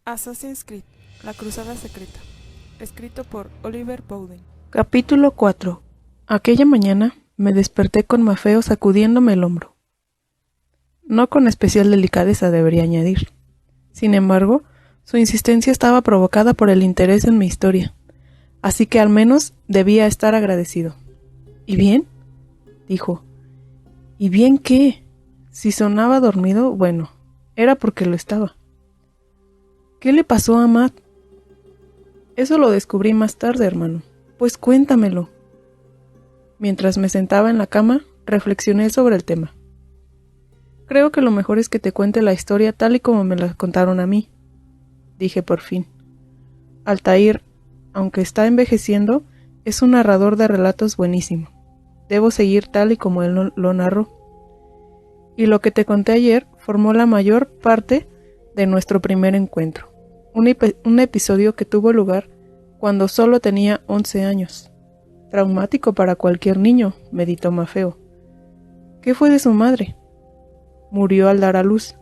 Assassin's Creed, la cruzada secreta, escrito por Oliver Bowden. Capítulo 4. Aquella mañana me desperté con Maffeo sacudiéndome el hombro. No con especial delicadeza, debería añadir. Sin embargo, su insistencia estaba provocada por el interés en mi historia, así que al menos debía estar agradecido. ¿Y bien?, dijo. ¿Y bien qué? Si sonaba dormido, bueno, era porque lo estaba. ¿Qué le pasó a Matt? Eso lo descubrí más tarde, hermano. Pues cuéntamelo. Mientras me sentaba en la cama, reflexioné sobre el tema. Creo que lo mejor es que te cuente la historia tal y como me la contaron a mí, dije por fin. Altair, aunque está envejeciendo, es un narrador de relatos buenísimo. Debo seguir tal y como él lo narró. Y lo que te conté ayer formó la mayor parte de nuestro primer encuentro. Un episodio que tuvo lugar cuando solo tenía 11 años. Traumático para cualquier niño, meditó Maffeo. ¿Qué fue de su madre? Murió al dar a luz.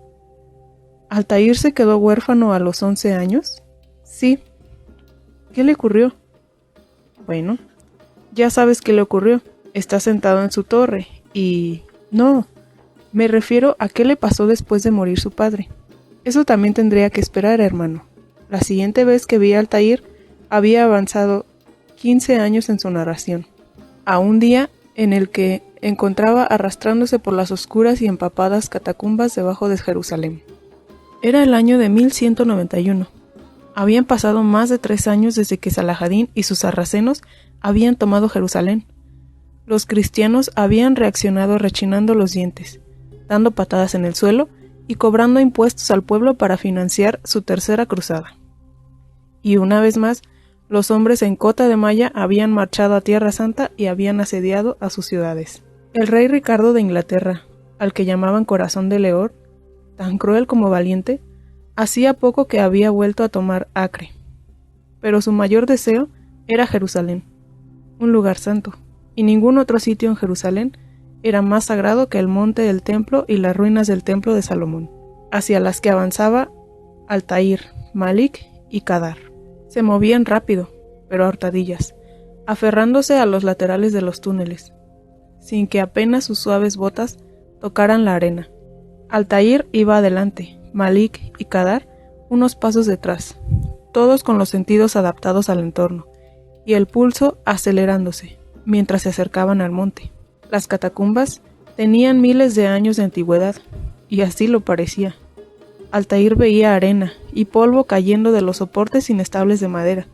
¿Altair se quedó huérfano a los 11 años? Sí. ¿Qué le ocurrió? Bueno, ya sabes qué le ocurrió. Está sentado en su torre y... No, me refiero a qué le pasó después de morir su padre. Eso también tendría que esperar, hermano. La siguiente vez que vi a Altair, había avanzado 15 años en su narración, a un día en el que encontraba arrastrándose por las oscuras y empapadas catacumbas debajo de Jerusalén. Era el año de 1191. Habían pasado más de 3 años desde que Saladín y sus sarracenos habían tomado Jerusalén. Los cristianos habían reaccionado rechinando los dientes, dando patadas en el suelo y cobrando impuestos al pueblo para financiar su tercera cruzada. Y una vez más, los hombres en cota de malla habían marchado a Tierra Santa y habían asediado a sus ciudades. El rey Ricardo de Inglaterra, al que llamaban Corazón de León, tan cruel como valiente, hacía poco que había vuelto a tomar Acre. Pero su mayor deseo era Jerusalén, un lugar santo, y ningún otro sitio en Jerusalén era más sagrado que el monte del templo y las ruinas del templo de Salomón, hacia las que avanzaba Altair, Malik y Kadar. Se movían rápido, pero a hurtadillas, aferrándose a los laterales de los túneles, sin que apenas sus suaves botas tocaran la arena. Altair iba adelante, Malik y Kadar unos pasos detrás, todos con los sentidos adaptados al entorno, y el pulso acelerándose, mientras se acercaban al monte. Las catacumbas tenían miles de años de antigüedad, y así lo parecía. Altair veía arena y polvo cayendo de los soportes inestables de madera,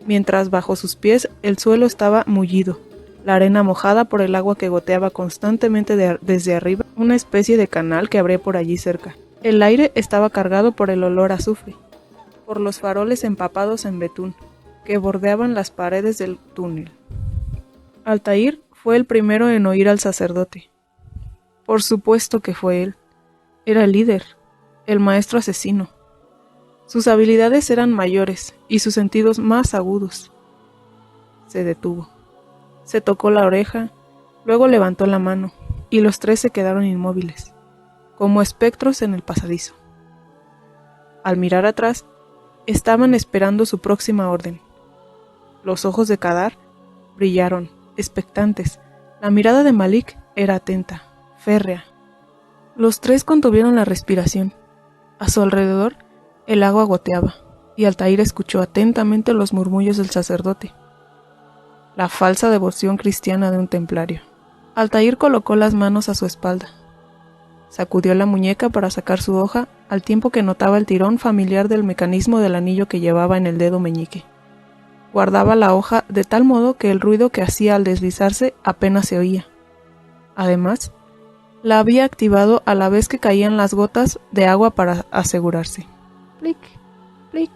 mientras bajo sus pies el suelo estaba mullido, la arena mojada por el agua que goteaba constantemente desde arriba, una especie de canal que habría por allí cerca. El aire estaba cargado por el olor a azufre, por los faroles empapados en betún, que bordeaban las paredes del túnel. Altair fue el primero en oír al sacerdote. Por supuesto que fue él. Era el líder, el maestro asesino. Sus habilidades eran mayores y sus sentidos más agudos. Se detuvo. Se tocó la oreja, luego levantó la mano, y los tres se quedaron inmóviles, como espectros en el pasadizo. Al mirar atrás, estaban esperando su próxima orden. Los ojos de Kadar brillaron, expectantes. La mirada de Malik era atenta, férrea. Los tres contuvieron la respiración. A su alrededor, el agua goteaba, y Altair escuchó atentamente los murmullos del sacerdote. La falsa devoción cristiana de un templario. Altair colocó las manos a su espalda. Sacudió la muñeca para sacar su hoja, al tiempo que notaba el tirón familiar del mecanismo del anillo que llevaba en el dedo meñique. Guardaba la hoja de tal modo que el ruido que hacía al deslizarse apenas se oía. Además, la había activado a la vez que caían las gotas de agua para asegurarse. Plic, plic,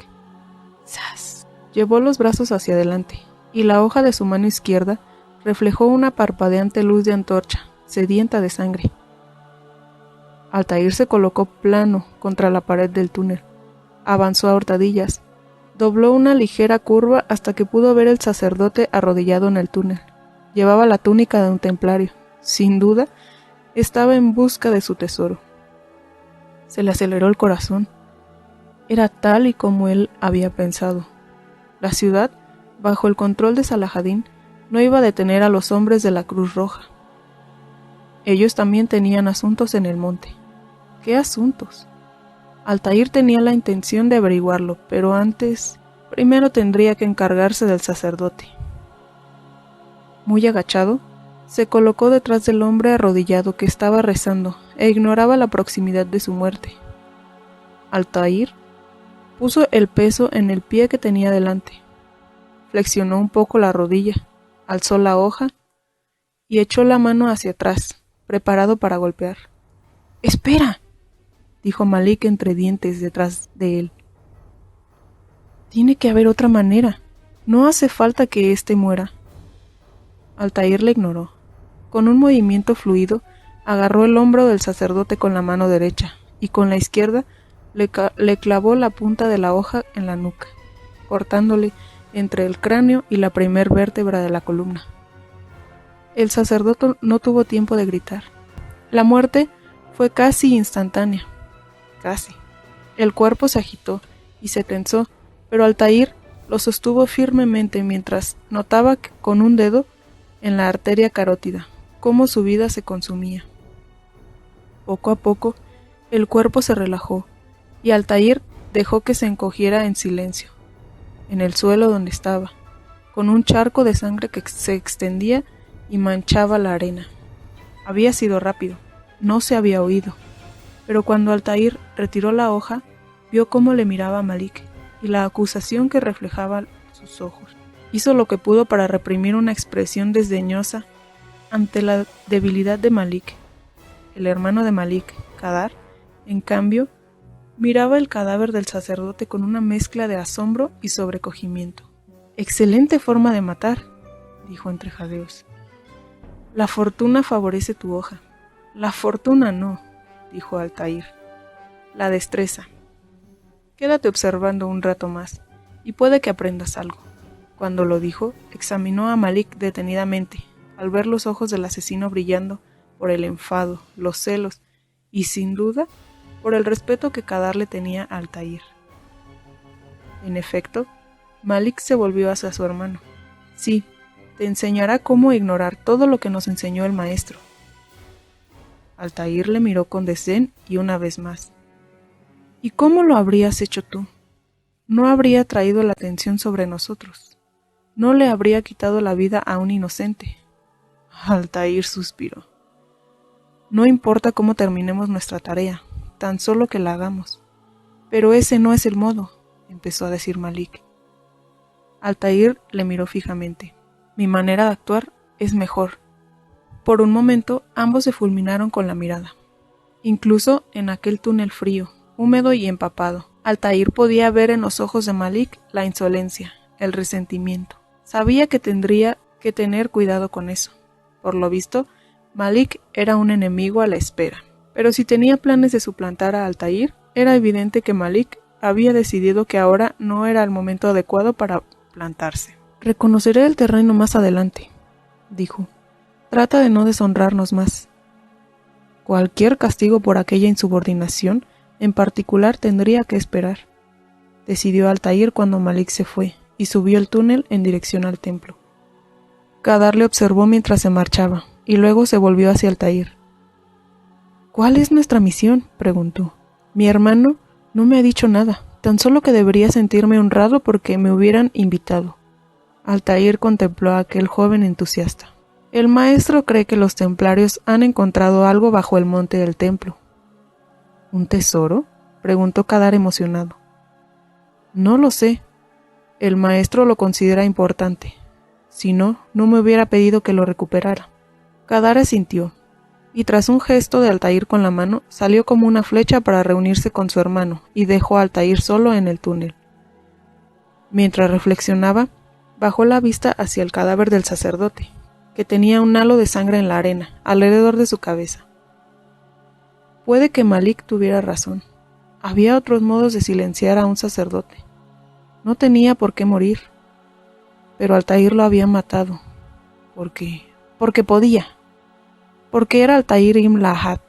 ¡zas! Llevó los brazos hacia adelante, y la hoja de su mano izquierda reflejó una parpadeante luz de antorcha, sedienta de sangre. Altair se colocó plano contra la pared del túnel. Avanzó a hurtadillas. Dobló una ligera curva hasta que pudo ver el sacerdote arrodillado en el túnel. Llevaba la túnica de un templario. Sin duda, estaba en busca de su tesoro. Se le aceleró el corazón. Era tal y como él había pensado. La ciudad, bajo el control de Salahadín, no iba a detener a los hombres de la Cruz Roja. Ellos también tenían asuntos en el monte. ¿Qué asuntos? Altair tenía la intención de averiguarlo, pero primero tendría que encargarse del sacerdote. Muy agachado, se colocó detrás del hombre arrodillado que estaba rezando e ignoraba la proximidad de su muerte. Altair puso el peso en el pie que tenía delante, flexionó un poco la rodilla, alzó la hoja y echó la mano hacia atrás, preparado para golpear. ¡Espera!, dijo Malik entre dientes detrás de él. Tiene que haber otra manera. No hace falta que éste muera. Altair le ignoró. Con un movimiento fluido, agarró el hombro del sacerdote con la mano derecha y con la izquierda le clavó la punta de la hoja en la nuca, cortándole entre el cráneo y la primer vértebra de la columna. El sacerdote no tuvo tiempo de gritar. La muerte fue casi instantánea. Casi. El cuerpo se agitó y se tensó, pero Altair lo sostuvo firmemente mientras notaba con un dedo en la arteria carótida cómo su vida se consumía. Poco a poco, el cuerpo se relajó y Altair dejó que se encogiera en silencio, en el suelo donde estaba, con un charco de sangre que se extendía y manchaba la arena. Había sido rápido, no se había oído, pero cuando Altair retiró la hoja, vio cómo le miraba a Malik y la acusación que reflejaba sus ojos. Hizo lo que pudo para reprimir una expresión desdeñosa ante la debilidad de Malik. El hermano de Malik, Kadar, en cambio, miraba el cadáver del sacerdote con una mezcla de asombro y sobrecogimiento. «Excelente forma de matar», dijo entre jadeos. «La fortuna favorece tu hoja». «La fortuna no», dijo Altair. «La destreza. Quédate observando un rato más, y puede que aprendas algo». Cuando lo dijo, examinó a Malik detenidamente, al ver los ojos del asesino brillando por el enfado, los celos y, sin duda, por el respeto que Kadar le tenía a Altair. En efecto, Malik se volvió hacia su hermano. «Sí, te enseñará cómo ignorar todo lo que nos enseñó el maestro». Altair le miró con desdén y una vez más. «¿Y cómo lo habrías hecho tú? No habría traído la atención sobre nosotros. No le habría quitado la vida a un inocente». Altair suspiró. «No importa cómo terminemos nuestra tarea, tan solo que la hagamos». «Pero ese no es el modo», empezó a decir Malik. Altair le miró fijamente. «Mi manera de actuar es mejor». Por un momento ambos se fulminaron con la mirada. Incluso en aquel túnel frío, húmedo y empapado, Altair podía ver en los ojos de Malik la insolencia, el resentimiento. Sabía que tendría que tener cuidado con eso. Por lo visto, Malik era un enemigo a la espera. Pero si tenía planes de suplantar a Altair, era evidente que Malik había decidido que ahora no era el momento adecuado para plantarse. «Reconoceré el terreno más adelante», dijo. «Trata de no deshonrarnos más. Cualquier castigo por aquella insubordinación, en particular, tendría que esperar», decidió Altair cuando Malik se fue y subió el túnel en dirección al templo. Kadar le observó mientras se marchaba, y luego se volvió hacia Altair. «¿Cuál es nuestra misión?», preguntó. «Mi hermano no me ha dicho nada, tan solo que debería sentirme honrado porque me hubieran invitado». Altair contempló a aquel joven entusiasta. «El maestro cree que los templarios han encontrado algo bajo el monte del templo». «¿Un tesoro?», preguntó Kadar emocionado. «No lo sé. El maestro lo considera importante. Si no, no me hubiera pedido que lo recuperara». Kadar asintió, y tras un gesto de Altair con la mano, salió como una flecha para reunirse con su hermano y dejó a Altair solo en el túnel. Mientras reflexionaba, bajó la vista hacia el cadáver del sacerdote, que tenía un halo de sangre en la arena, alrededor de su cabeza. Puede que Malik tuviera razón. Había otros modos de silenciar a un sacerdote. No tenía por qué morir. Pero Altair lo había matado. Porque podía. Porque era Altair ibn Lahad,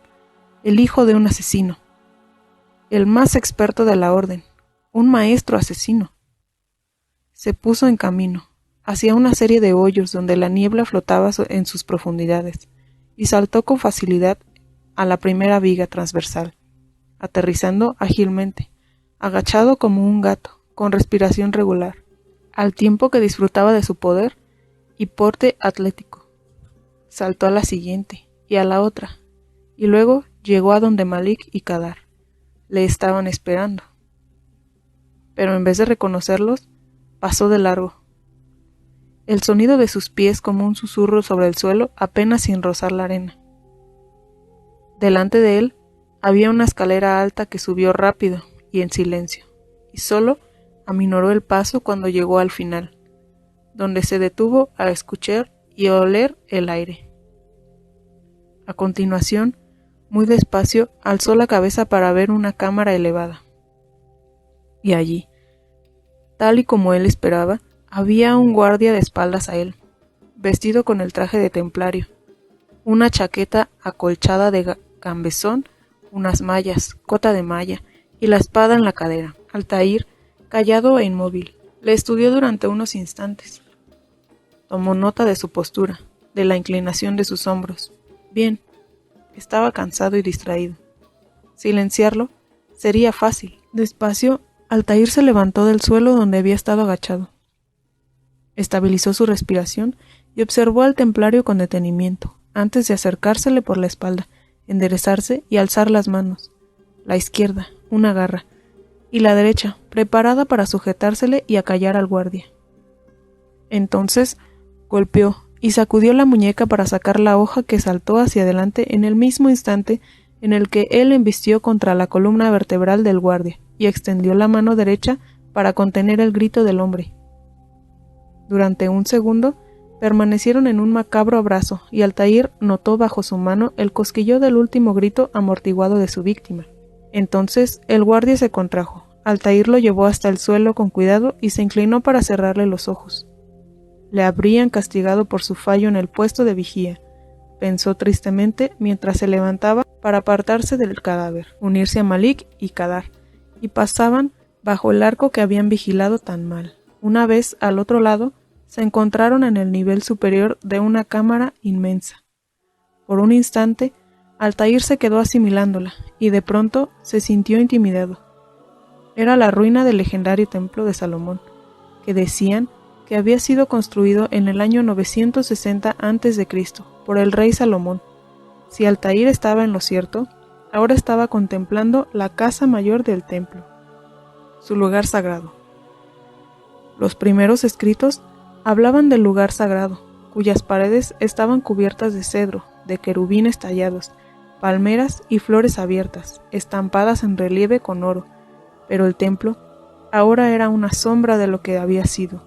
el hijo de un asesino. El más experto de la orden. un maestro asesino. Se puso en camino, hacia una serie de hoyos donde la niebla flotaba en sus profundidades, y saltó con facilidad a la primera viga transversal, aterrizando ágilmente, agachado como un gato, con respiración regular, al tiempo que disfrutaba de su poder y porte atlético. Saltó a la siguiente y a la otra, y luego llegó a donde Malik y Kadar le estaban esperando. Pero en vez de reconocerlos, pasó de largo. El sonido de sus pies como un susurro sobre el suelo apenas sin rozar la arena. Delante de él había una escalera alta que subió rápido y en silencio, y solo aminoró el paso cuando llegó al final, donde se detuvo a escuchar y a oler el aire. A continuación, muy despacio, alzó la cabeza para ver una cámara elevada. Y allí, tal y como él esperaba, había un guardia de espaldas a él, vestido con el traje de templario, una chaqueta acolchada de gambesón, unas mallas, cota de malla y la espada en la cadera. Altair, callado e inmóvil, le estudió durante unos instantes. Tomó nota de su postura, de la inclinación de sus hombros. Bien, estaba cansado y distraído. Silenciarlo sería fácil. Despacio, Altair se levantó del suelo donde había estado agachado. Estabilizó su respiración y observó al templario con detenimiento, antes de acercársele por la espalda, enderezarse y alzar las manos. La izquierda, una garra, y la derecha, preparada para sujetársele y acallar al guardia. Entonces, golpeó y sacudió la muñeca para sacar la hoja que saltó hacia adelante en el mismo instante en el que él embistió contra la columna vertebral del guardia y extendió la mano derecha para contener el grito del hombre. Durante un segundo, permanecieron en un macabro abrazo y Altair notó bajo su mano el cosquilleo del último grito amortiguado de su víctima. Entonces el guardia se contrajo. Altair lo llevó hasta el suelo con cuidado y se inclinó para cerrarle los ojos. Le habrían castigado por su fallo en el puesto de vigía, pensó tristemente mientras se levantaba para apartarse del cadáver, unirse a Malik y Kadar, y pasaban bajo el arco que habían vigilado tan mal. Una vez al otro lado, se encontraron en el nivel superior de una cámara inmensa. Por un instante, Altair se quedó asimilándola, y de pronto se sintió intimidado. Era la ruina del legendario templo de Salomón, que decían que había sido construido en el año 960 a.C. por el rey Salomón. Si Altair estaba en lo cierto, ahora estaba contemplando la casa mayor del templo, su lugar sagrado. Los primeros escritos hablaban del lugar sagrado, cuyas paredes estaban cubiertas de cedro, de querubines tallados, palmeras y flores abiertas, estampadas en relieve con oro, pero el templo ahora era una sombra de lo que había sido.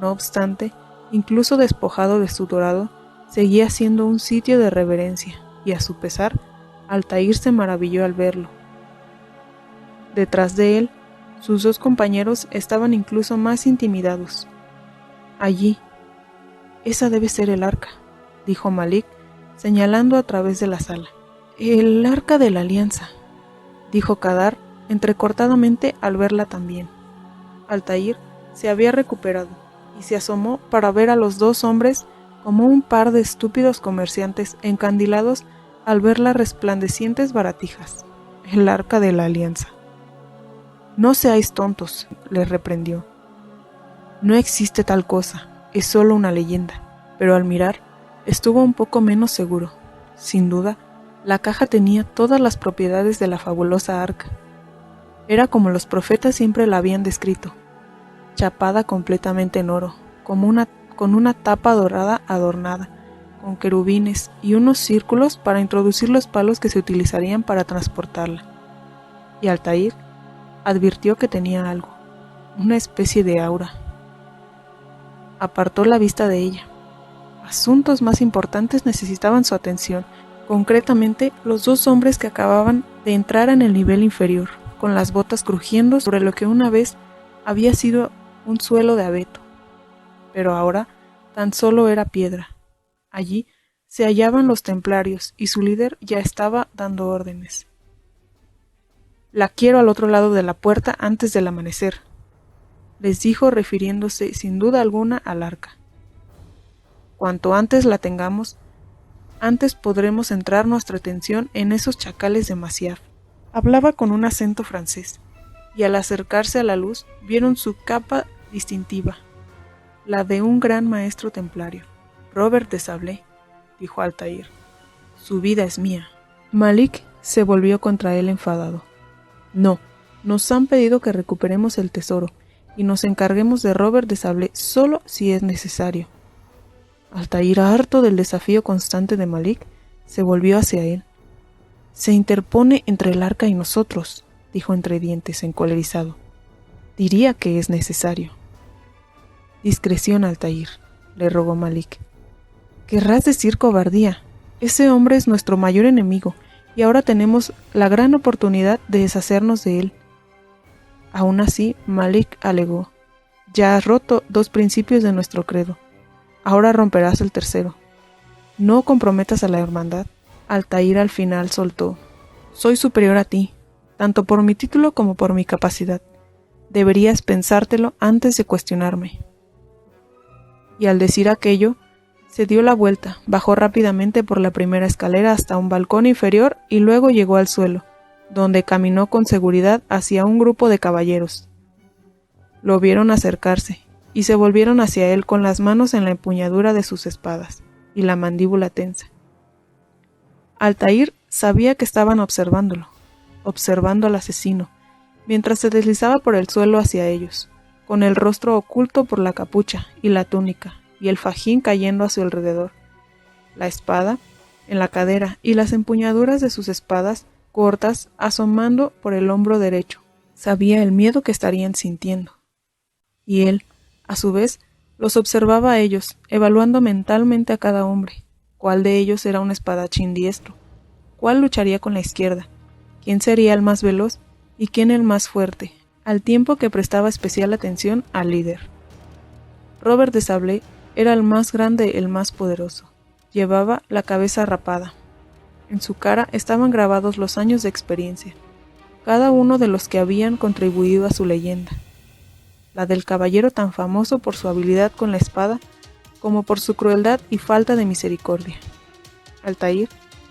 No obstante, incluso despojado de su dorado, seguía siendo un sitio de reverencia, y a su pesar, Altair se maravilló al verlo. Detrás de él, sus dos compañeros estaban incluso más intimidados. Allí, esa debe ser el arca, dijo Malik, señalando a través de la sala. El arca de la alianza, dijo Kadar, entrecortadamente al verla también. Altair se había recuperado y se asomó para ver a los dos hombres como un par de estúpidos comerciantes encandilados al ver las resplandecientes baratijas. El arca de la alianza. No seáis tontos, les reprendió. No existe tal cosa, es solo una leyenda. Pero al mirar, estuvo un poco menos seguro. Sin duda, la caja tenía todas las propiedades de la fabulosa arca. Era como los profetas siempre la habían descrito, chapada completamente en oro, con una tapa dorada adornada, con querubines y unos círculos para introducir los palos que se utilizarían para transportarla. Y Altair advirtió que tenía algo, una especie de aura. Apartó la vista de ella. Asuntos más importantes necesitaban su atención, concretamente los dos hombres que acababan de entrar en el nivel inferior, con las botas crujiendo sobre lo que una vez había sido un suelo de abeto, pero ahora tan solo era piedra. Allí se hallaban los templarios y su líder ya estaba dando órdenes. La quiero al otro lado de la puerta antes del amanecer, les dijo refiriéndose sin duda alguna al arca. Cuanto antes la tengamos, antes podremos centrar nuestra atención en esos chacales de Masyaf. Hablaba con un acento francés, y al acercarse a la luz vieron su capa distintiva, la de un gran maestro templario. Robert de Sablé, dijo Altair. Su vida es mía. Malik se volvió contra él enfadado. No, nos han pedido que recuperemos el tesoro y nos encarguemos de Robert de Sablé solo si es necesario. Altair, harto del desafío constante de Malik, se volvió hacia él. Se interpone entre el arca y nosotros, dijo entre dientes, encolerizado. Diría que es necesario. Discreción, Altair, le rogó Malik. Querrás decir cobardía. Ese hombre es nuestro mayor enemigo, y ahora tenemos la gran oportunidad de deshacernos de él. Aún así, Malik alegó. Ya has roto 2 principios de nuestro credo. Ahora romperás el tercero. No comprometas a la hermandad. Altair al final soltó. Soy superior a ti, tanto por mi título como por mi capacidad. Deberías pensártelo antes de cuestionarme. Y al decir aquello, se dio la vuelta, bajó rápidamente por la primera escalera hasta un balcón inferior y luego llegó al suelo, donde caminó con seguridad hacia un grupo de caballeros. Lo vieron acercarse, y se volvieron hacia él con las manos en la empuñadura de sus espadas, y la mandíbula tensa. Altair sabía que estaban observándolo, observando al asesino, mientras se deslizaba por el suelo hacia ellos, con el rostro oculto por la capucha y la túnica, y el fajín cayendo a su alrededor, la espada en la cadera y las empuñaduras de sus espadas cortas asomando por el hombro derecho. Sabía el miedo que estarían sintiendo. Y él, a su vez, los observaba a ellos, evaluando mentalmente a cada hombre. ¿Cuál de ellos era un espadachín diestro? ¿Cuál lucharía con la izquierda? ¿Quién sería el más veloz y quién el más fuerte? Al tiempo que prestaba especial atención al líder. Robert de Sablé era el más grande, el más poderoso. Llevaba la cabeza rapada. En su cara estaban grabados los años de experiencia, cada uno de los que habían contribuido a su leyenda. La del caballero tan famoso por su habilidad con la espada, como por su crueldad y falta de misericordia. Altair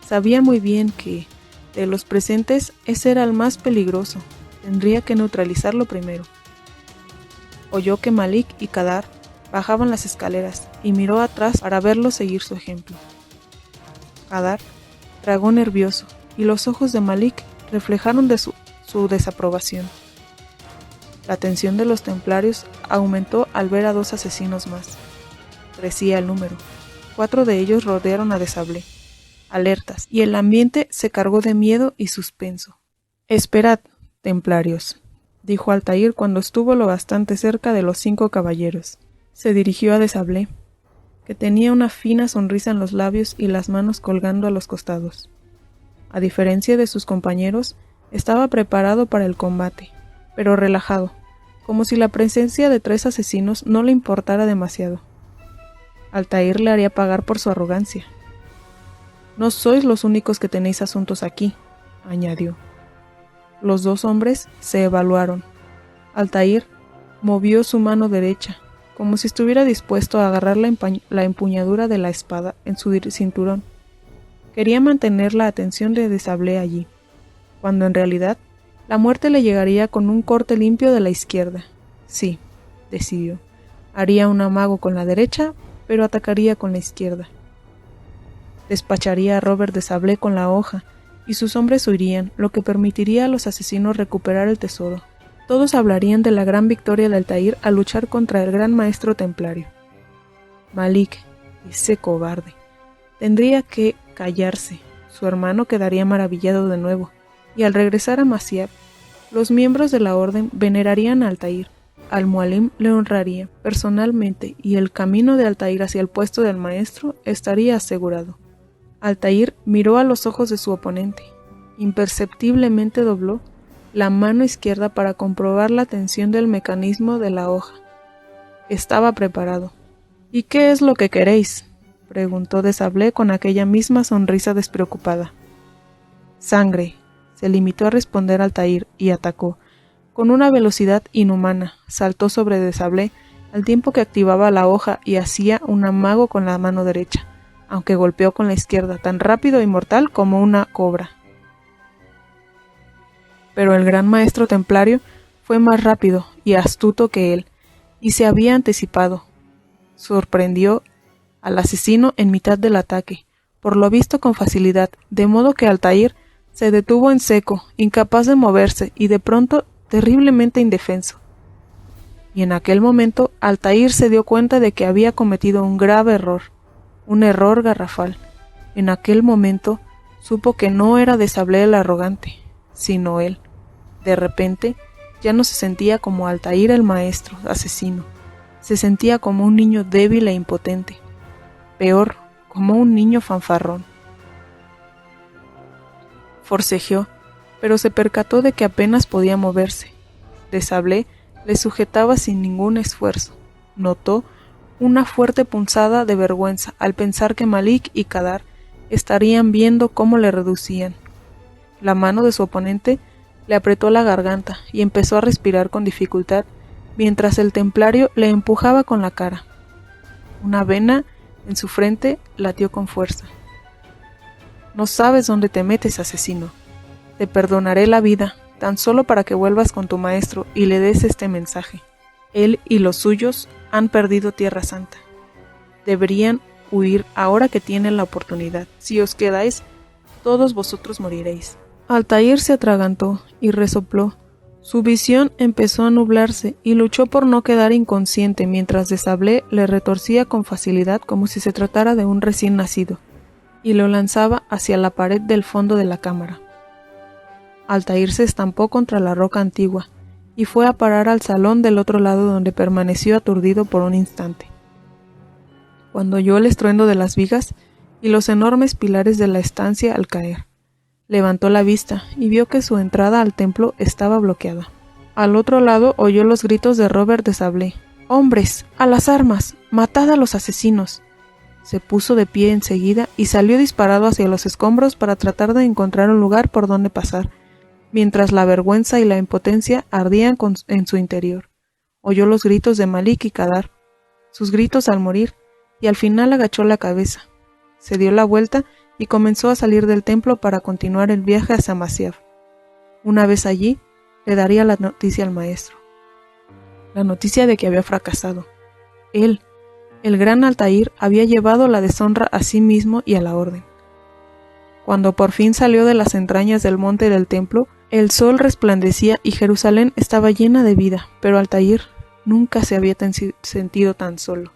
sabía muy bien que, de los presentes, ese era el más peligroso. Tendría que neutralizarlo primero. Oyó que Malik y Kadar bajaban las escaleras y miró atrás para verlos seguir su ejemplo. Kadar tragó nervioso y los ojos de Malik reflejaron su desaprobación. La tensión de los templarios aumentó al ver a 2 asesinos más. Crecía el número. 4 de ellos rodearon a de Sablé, alertas, y el ambiente se cargó de miedo y suspenso. Esperad, templarios, dijo Altair cuando estuvo lo bastante cerca de los 5 caballeros. Se dirigió a de Sablé, que tenía una fina sonrisa en los labios y las manos colgando a los costados. A diferencia de sus compañeros, estaba preparado para el combate, pero relajado, como si la presencia de 3 asesinos no le importara demasiado. Altair le haría pagar por su arrogancia. No sois los únicos que tenéis asuntos aquí, añadió. Los 2 hombres se evaluaron. Altair movió su mano derecha, como si estuviera dispuesto a agarrar la empuñadura de la espada en su cinturón. Quería mantener la atención de Sablé allí, cuando en realidad la muerte le llegaría con un corte limpio de la izquierda. Sí, decidió, haría un amago con la derecha, pero atacaría con la izquierda. Despacharía a Robert de Sablé con la hoja, y sus hombres huirían, lo que permitiría a los asesinos recuperar el tesoro. Todos hablarían de la gran victoria de Altair al luchar contra el gran maestro templario. Malik, ese cobarde, tendría que callarse. Su hermano quedaría maravillado de nuevo, y al regresar a Masyaf, los miembros de la orden venerarían a Altair. Al-Mualim le honraría personalmente, y el camino de Altair hacia el puesto del maestro estaría asegurado. Altair miró a los ojos de su oponente. Imperceptiblemente dobló la mano izquierda para comprobar la tensión del mecanismo de la hoja. Estaba preparado. ¿Y qué es lo que queréis?, preguntó de Sablé con aquella misma sonrisa despreocupada. Sangre, se limitó a responder a Altair y atacó. Con una velocidad inhumana, saltó sobre de Sablé al tiempo que activaba la hoja y hacía un amago con la mano derecha, aunque golpeó con la izquierda tan rápido y mortal como una cobra. Pero el gran maestro templario fue más rápido y astuto que él, y se había anticipado. Sorprendió al asesino en mitad del ataque, por lo visto con facilidad, de modo que Altair se detuvo en seco, incapaz de moverse y de pronto terriblemente indefenso. Y en aquel momento Altair se dio cuenta de que había cometido un grave error, un error garrafal. En aquel momento supo que no era de Sablé el arrogante, sino él. De repente ya no se sentía como Altair el maestro asesino, se sentía como un niño débil e impotente, peor, como un niño fanfarrón. Forcejeó, pero se percató de que apenas podía moverse. De Sablé le sujetaba sin ningún esfuerzo. Notó una fuerte punzada de vergüenza al pensar que Malik y Kadar estarían viendo cómo le reducían. La mano de su oponente le apretó la garganta y empezó a respirar con dificultad mientras el templario le empujaba con la cara. Una vena en su frente latió con fuerza. No sabes dónde te metes, asesino. Te perdonaré la vida, tan solo para que vuelvas con tu maestro y le des este mensaje. Él y los suyos han perdido Tierra Santa. Deberían huir ahora que tienen la oportunidad. Si os quedáis, todos vosotros moriréis. Altair se atragantó y resopló. Su visión empezó a nublarse y luchó por no quedar inconsciente mientras de Sablé le retorcía con facilidad como si se tratara de un recién nacido, y lo lanzaba hacia la pared del fondo de la cámara. Altair se estampó contra la roca antigua y fue a parar al salón del otro lado, donde permaneció aturdido por un instante. Cuando oyó el estruendo de las vigas y los enormes pilares de la estancia al caer, levantó la vista y vio que su entrada al templo estaba bloqueada. Al otro lado oyó los gritos de Robert de Sablé. «¡Hombres! ¡A las armas! ¡Matad a los asesinos!». Se puso de pie enseguida y salió disparado hacia los escombros para tratar de encontrar un lugar por donde pasar, mientras la vergüenza y la impotencia ardían en su interior. Oyó los gritos de Malik y Kadar, sus gritos al morir, y al final agachó la cabeza. Se dio la vuelta y comenzó a salir del templo para continuar el viaje hacia Masyaf. Una vez allí, le daría la noticia al maestro. La noticia de que había fracasado. Él, el gran Altair, había llevado la deshonra a sí mismo y a la orden. Cuando por fin salió de las entrañas del monte del templo, el sol resplandecía y Jerusalén estaba llena de vida, pero Altair nunca se había sentido tan solo.